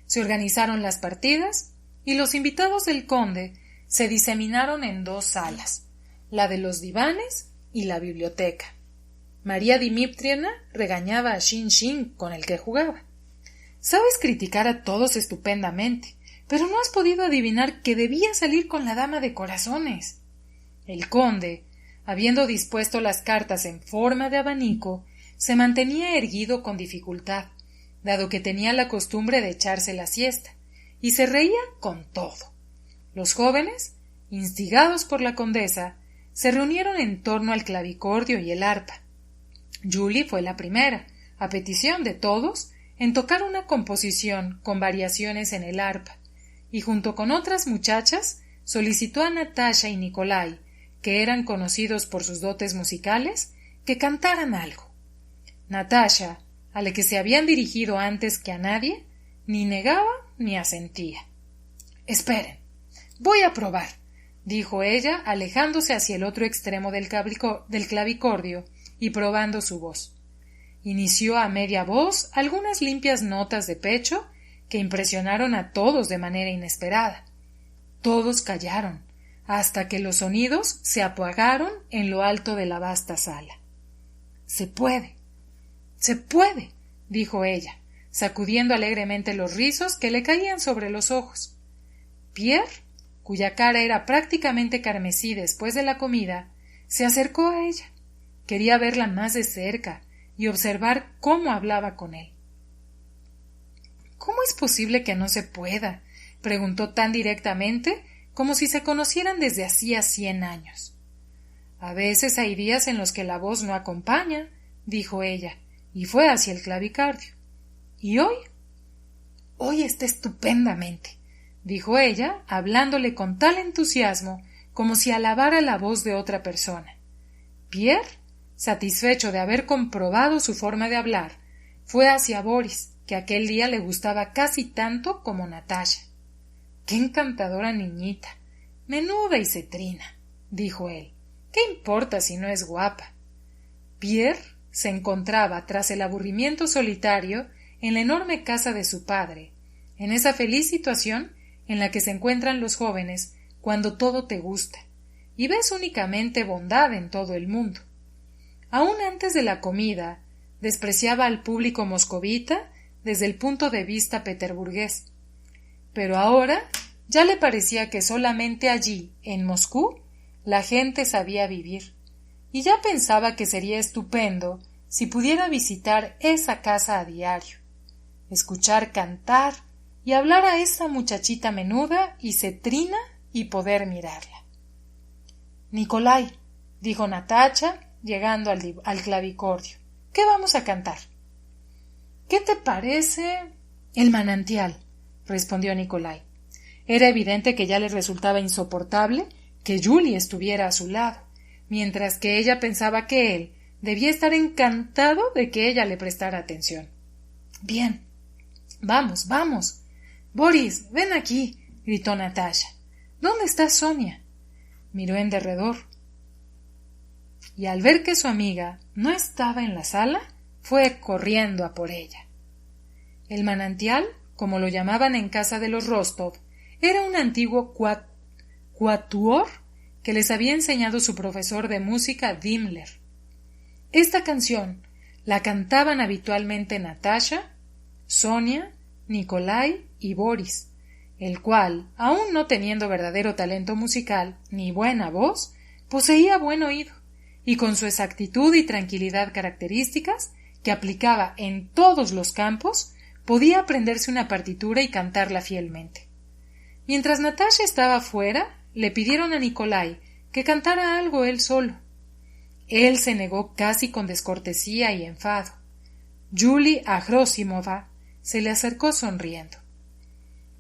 se organizaron las partidas y los invitados del conde se diseminaron en dos salas, la de los divanes y la biblioteca. María Dmitrievna regañaba a Shin con el que jugaba. Sabes criticar a todos estupendamente, pero no has podido adivinar que debía salir con la dama de corazones. El conde, habiendo dispuesto las cartas en forma de abanico, se mantenía erguido con dificultad, dado que tenía la costumbre de echarse la siesta, y se reía con todo. Los jóvenes, instigados por la condesa, se reunieron en torno al clavicordio y el arpa. Julie fue la primera, a petición de todos, en tocar una composición con variaciones en el arpa, y junto con otras muchachas solicitó a Natasha y Nikolai, que eran conocidos por sus dotes musicales, que cantaran algo. Natasha, a la que se habían dirigido antes que a nadie, ni negaba ni asentía. «Esperen, voy a probar», dijo ella, alejándose hacia el otro extremo del clavicordio y probando su voz. Inició a media voz algunas limpias notas de pecho que impresionaron a todos de manera inesperada. Todos callaron, hasta que los sonidos se apagaron en lo alto de la vasta sala. «Se puede, dijo ella, sacudiendo alegremente los rizos que le caían sobre los ojos. Pierre, cuya cara era prácticamente carmesí después de la comida, se acercó a ella. Quería verla más de cerca y observar cómo hablaba con él. «¿Cómo es posible que no se pueda?», preguntó tan directamente como si se conocieran desde hacía 100 años. «A veces hay días en los que la voz no acompaña», dijo ella, y fue hacia el clavicordio. «¿Y hoy?» «Hoy está estupendamente», dijo ella, hablándole con tal entusiasmo como si alabara la voz de otra persona. Pierre, satisfecho de haber comprobado su forma de hablar, fue hacia Boris, que aquel día le gustaba casi tanto como Natasha. «Qué encantadora niñita, menuda y cetrina», dijo él. «¿Qué importa si no es guapa?» Pierre se encontraba tras el aburrimiento solitario en la enorme casa de su padre, en esa feliz situación en la que se encuentran los jóvenes cuando todo te gusta y ves únicamente bondad en todo el mundo. Aún antes de la comida, despreciaba al público moscovita desde el punto de vista peterburgués, pero ahora ya le parecía que solamente allí, en Moscú, la gente sabía vivir, y ya pensaba que sería estupendo si pudiera visitar esa casa a diario, escuchar cantar y hablar a esa muchachita menuda y cetrina y poder mirarla. «Nikolai», dijo Natasha, llegando al clavicordio, «¿qué vamos a cantar?» «¿Qué te parece?» «El manantial», respondió Nikolai. Era evidente que ya le resultaba insoportable que Julie estuviera a su lado, mientras que ella pensaba que él debía estar encantado de que ella le prestara atención. «Bien, vamos, vamos. Boris, ven aquí», gritó Natasha. «¿Dónde está Sonia?» Miró en derredor, y al ver que su amiga no estaba en la sala, fue corriendo a por ella. El manantial, como lo llamaban en casa de los Rostov, era un antiguo quatuor que les había enseñado su profesor de música Dimmler. Esta canción la cantaban habitualmente Natasha, Sonia, Nikolai y Boris, el cual, aun no teniendo verdadero talento musical ni buena voz, poseía buen oído, y con su exactitud y tranquilidad características, que aplicaba en todos los campos, podía aprenderse una partitura y cantarla fielmente. Mientras Natasha estaba fuera, le pidieron a Nikolai que cantara algo él solo. Él se negó casi con descortesía y enfado. Julie Akhrosimova se le acercó sonriendo.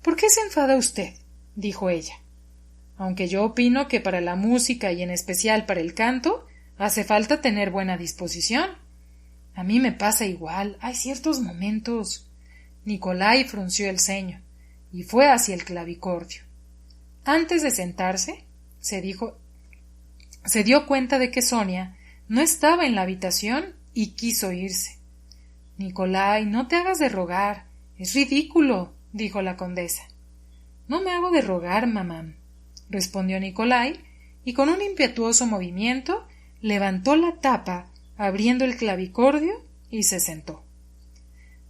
—¿Por qué se enfada usted? —dijo ella—. Aunque yo opino que para la música y en especial para el canto hace falta tener buena disposición. A mí me pasa igual, hay ciertos momentos. Nikolai frunció el ceño y fue hacia el clavicordio. Antes de sentarse, se dio cuenta de que Sonia no estaba en la habitación y quiso irse. Nikolai, no te hagas de rogar, es ridículo, dijo la condesa. No me hago de rogar, mamá, respondió Nikolai, y con un impetuoso movimiento levantó la tapa, abriendo el clavicordio, y se sentó.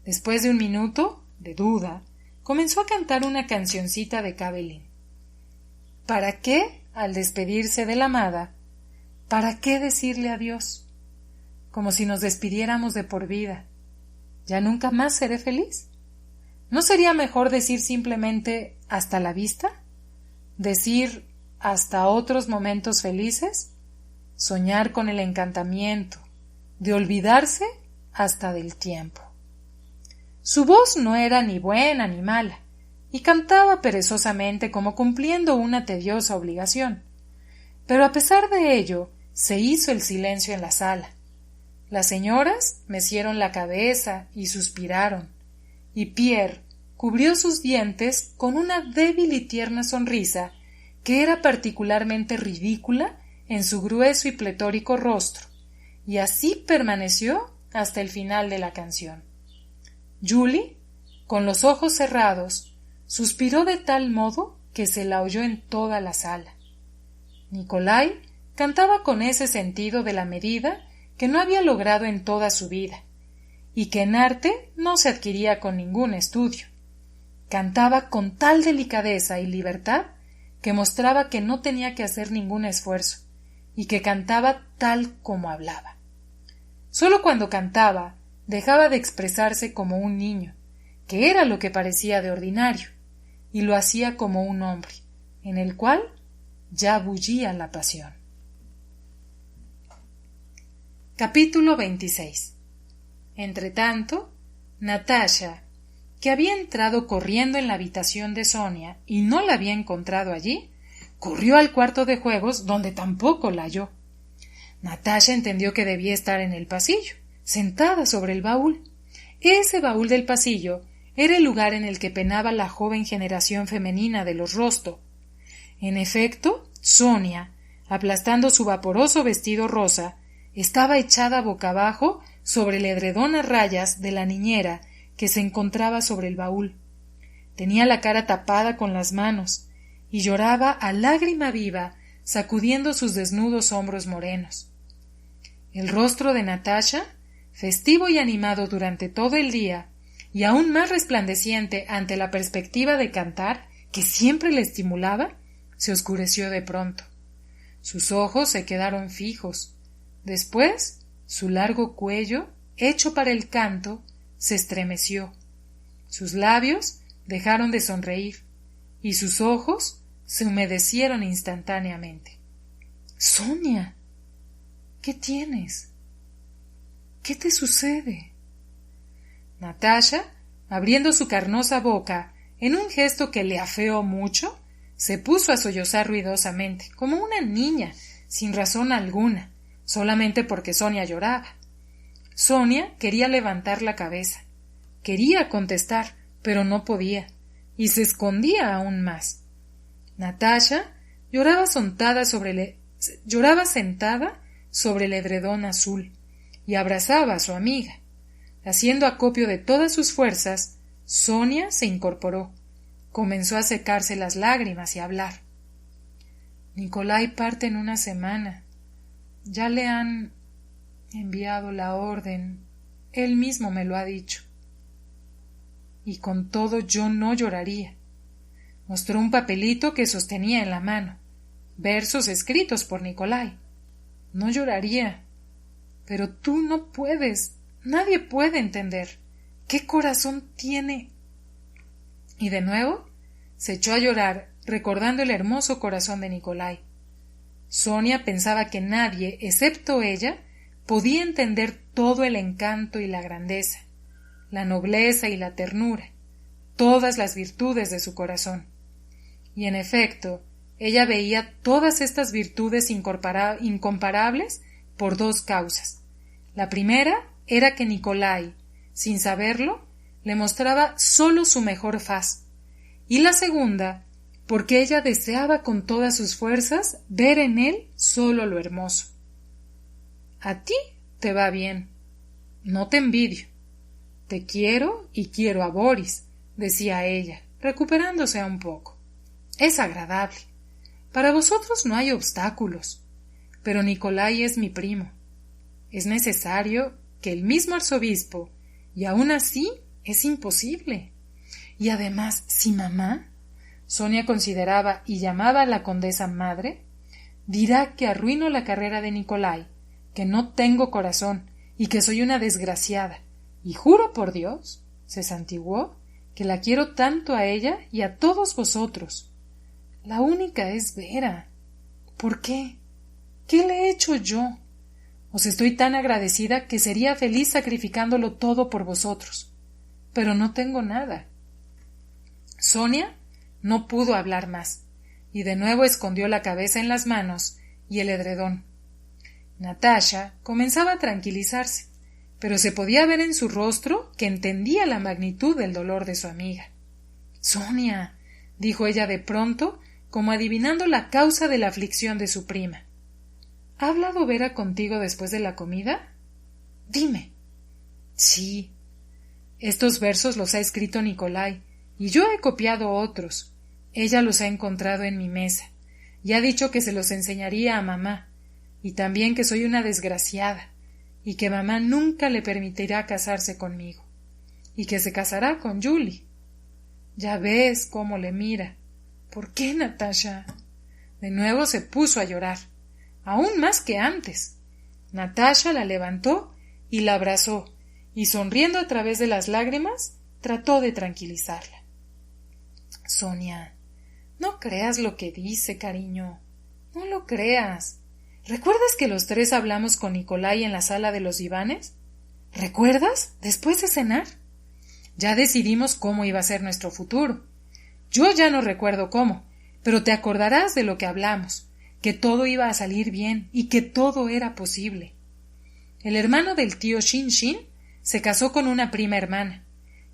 Después de un minuto de duda, comenzó a cantar una cancioncita de Kabelin. ¿Para qué, al despedirse de la amada, para qué decirle adiós? Como si nos despidiéramos de por vida. ¿Ya nunca más seré feliz? ¿No sería mejor decir simplemente hasta la vista? ¿Decir hasta otros momentos felices? Soñar con el encantamiento, de olvidarse hasta del tiempo. Su voz no era ni buena ni mala, y cantaba perezosamente como cumpliendo una tediosa obligación. Pero a pesar de ello, se hizo el silencio en la sala. Las señoras mecieron la cabeza y suspiraron, y Pierre cubrió sus dientes con una débil y tierna sonrisa que era particularmente ridícula en su grueso y pletórico rostro, y así permaneció hasta el final de la canción. Julie, con los ojos cerrados, suspiró de tal modo que se la oyó en toda la sala. Nikolai cantaba con ese sentido de la medida que no había logrado en toda su vida, y que en arte no se adquiría con ningún estudio. Cantaba con tal delicadeza y libertad que mostraba que no tenía que hacer ningún esfuerzo, y que cantaba tal como hablaba. Sólo cuando cantaba dejaba de expresarse como un niño, que era lo que parecía de ordinario, y lo hacía como un hombre, en el cual ya bullía la pasión. Capítulo 26. Entretanto, Natasha, que había entrado corriendo en la habitación de Sonia y no la había encontrado allí, corrió al cuarto de juegos, donde tampoco la halló. Natasha entendió que debía estar en el pasillo, sentada sobre el baúl. Ese baúl del pasillo era el lugar en el que penaba la joven generación femenina de los Rostov. En efecto, Sonia, aplastando su vaporoso vestido rosa, estaba echada boca abajo sobre el edredón a rayas de la niñera que se encontraba sobre el baúl. Tenía la cara tapada con las manos y lloraba a lágrima viva, sacudiendo sus desnudos hombros morenos. El rostro de Natasha, festivo y animado durante todo el día, y aún más resplandeciente ante la perspectiva de cantar, que siempre le estimulaba, se oscureció de pronto. Sus ojos se quedaron fijos. Después, su largo cuello, hecho para el canto, se estremeció. Sus labios dejaron de sonreír, y sus ojos se humedecieron instantáneamente. —Sonia, ¿qué tienes? ¿Qué te sucede? Natasha, abriendo su carnosa boca en un gesto que le afeó mucho, se puso a sollozar ruidosamente, como una niña, sin razón alguna, solamente porque Sonia lloraba. Sonia quería levantar la cabeza, quería contestar, pero no podía, y se escondía aún más. Natasha lloraba sentada sobre el edredón azul, y abrazaba a su amiga. Haciendo acopio de todas sus fuerzas, Sonia se incorporó, comenzó a secarse las lágrimas y a hablar. Nikolai parte en una semana. Ya le han enviado la orden. Él mismo me lo ha dicho. Y con todo yo no lloraría. Mostró un papelito que sostenía en la mano. Versos escritos por Nikolai. No lloraría. Pero tú no puedes. Nadie puede entender. ¿Qué corazón tiene? Y de nuevo se echó a llorar, recordando el hermoso corazón de Nikolai. Sonia pensaba que nadie, excepto ella, podía entender todo el encanto y la grandeza, la nobleza y la ternura, todas las virtudes de su corazón. Y en efecto, ella veía todas estas virtudes incomparables por dos causas. La primera era que Nikolai, sin saberlo, le mostraba sólo su mejor faz, y la segunda, porque ella deseaba con todas sus fuerzas ver en él sólo lo hermoso. A ti te va bien. No te envidio. Te quiero y quiero a Boris, decía ella, recuperándose un poco. Es agradable. Para vosotros no hay obstáculos. Pero Nikolai es mi primo. Es necesario que el mismo arzobispo, y aún así es imposible. Y además, si mamá, Sonia consideraba y llamaba a la condesa madre, dirá que arruino la carrera de Nikolai, que no tengo corazón y que soy una desgraciada, y juro por Dios, se santiguó, que la quiero tanto a ella y a todos vosotros. La única es Vera. ¿Por qué? ¿Qué le he hecho yo? Os estoy tan agradecida que sería feliz sacrificándolo todo por vosotros. Pero no tengo nada. Sonia no pudo hablar más, y de nuevo escondió la cabeza en las manos y el edredón. Natasha comenzaba a tranquilizarse, pero se podía ver en su rostro que entendía la magnitud del dolor de su amiga. Sonia, dijo ella de pronto, como adivinando la causa de la aflicción de su prima. ¿Ha hablado Vera contigo después de la comida? Dime. Sí. Estos versos los ha escrito Nikolai, y yo he copiado otros. Ella los ha encontrado en mi mesa, y ha dicho que se los enseñaría a mamá, y también que soy una desgraciada, y que mamá nunca le permitirá casarse conmigo, y que se casará con Julie. Ya ves cómo le mira. ¿Por qué, Natasha? De nuevo se puso a llorar, aún más que antes. Natasha la levantó y la abrazó, y sonriendo a través de las lágrimas, trató de tranquilizarla. Sonia, no creas lo que dice, cariño. No lo creas. ¿Recuerdas que los tres hablamos con Nikolai en la sala de los divanes? ¿Recuerdas? Después de cenar. Ya decidimos cómo iba a ser nuestro futuro. Yo ya no recuerdo cómo, pero te acordarás de lo que hablamos, que todo iba a salir bien y que todo era posible. El hermano del tío Shin se casó con una prima hermana,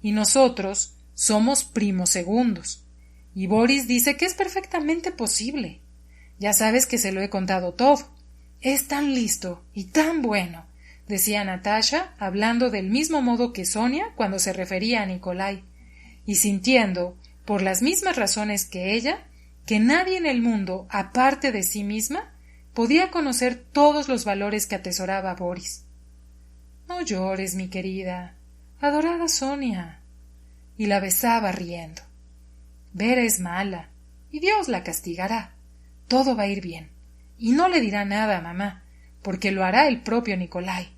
y nosotros somos primos segundos. Y Boris dice que es perfectamente posible. Ya sabes que se lo he contado todo. Es tan listo y tan bueno, decía Natasha, hablando del mismo modo que Sonia cuando se refería a Nikolai, y sintiendo, por las mismas razones que ella, que nadie en el mundo, aparte de sí misma, podía conocer todos los valores que atesoraba Boris. No llores, mi querida, adorada Sonia. Y la besaba riendo. Vera es mala, y Dios la castigará. Todo va a ir bien, y no le dirá nada a mamá, porque lo hará el propio Nikolai.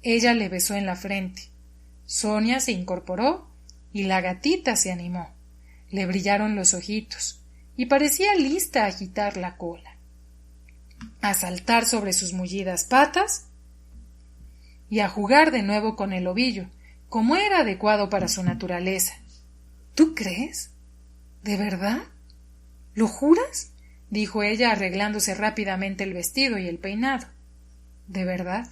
Ella le besó en la frente. Sonia se incorporó, y la gatita se animó. Le brillaron los ojitos, y parecía lista a agitar la cola, a saltar sobre sus mullidas patas y a jugar de nuevo con el ovillo, como era adecuado para su naturaleza. ¿Tú crees? ¿De verdad? ¿Lo juras? Dijo ella arreglándose rápidamente el vestido y el peinado. ¿De verdad?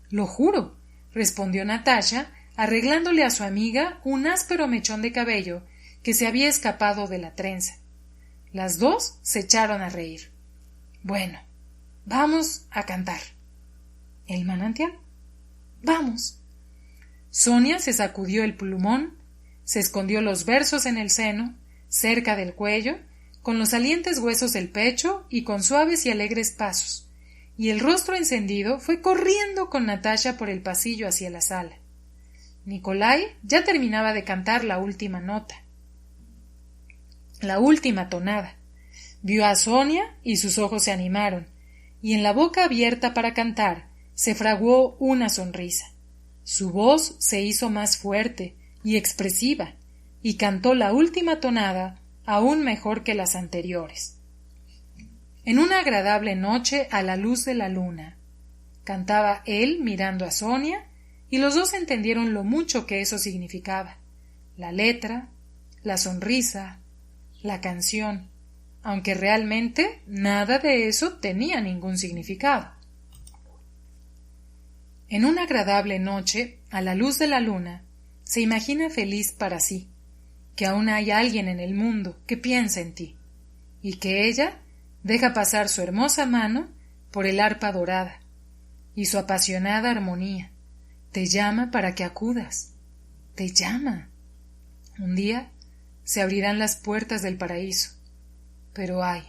Lo juro, respondió Natasha, arreglándole a su amiga un áspero mechón de cabello que se había escapado de la trenza. Las dos se echaron a reír. Bueno, vamos a cantar. ¿El manantial? Vamos. Sonia se sacudió el plumón, se escondió los versos en el seno, cerca del cuello, con los salientes huesos del pecho y con suaves y alegres pasos, y el rostro encendido fue corriendo con Natasha por el pasillo hacia la sala. Nikolai ya terminaba de cantar la última nota, la última tonada. Vio a Sonia y sus ojos se animaron, y en la boca abierta para cantar se fraguó una sonrisa. Su voz se hizo más fuerte y expresiva, y cantó la última tonada aún mejor que las anteriores. En una agradable noche a la luz de la luna. Cantaba él mirando a Sonia, y los dos entendieron lo mucho que eso significaba. La letra, la sonrisa, la canción, aunque realmente nada de eso tenía ningún significado. En una agradable noche, a la luz de la luna, se imagina feliz para sí, que aún hay alguien en el mundo que piensa en ti, y que ella deja pasar su hermosa mano por el arpa dorada, y su apasionada armonía te llama para que acudas, te llama. Un día se abrirán las puertas del paraíso, pero ay,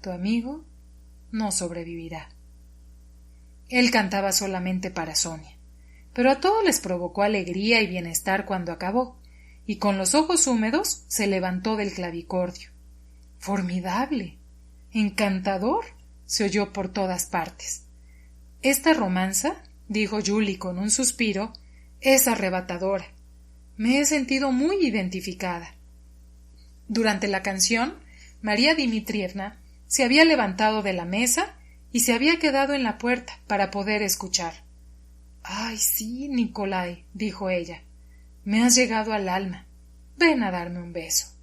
tu amigo no sobrevivirá. Él cantaba solamente para Sonia, pero a todos les provocó alegría y bienestar cuando acabó, y con los ojos húmedos se levantó del clavicordio. ¡Formidable! ¡Encantador! Se oyó por todas partes. Esta romanza, dijo Julie con un suspiro, es arrebatadora. Me he sentido muy identificada. Durante la canción, María Dmitrievna se había levantado de la mesa y se había quedado en la puerta para poder escuchar. —Ay, sí, Nikolai —dijo ella—, me has llegado al alma. Ven a darme un beso.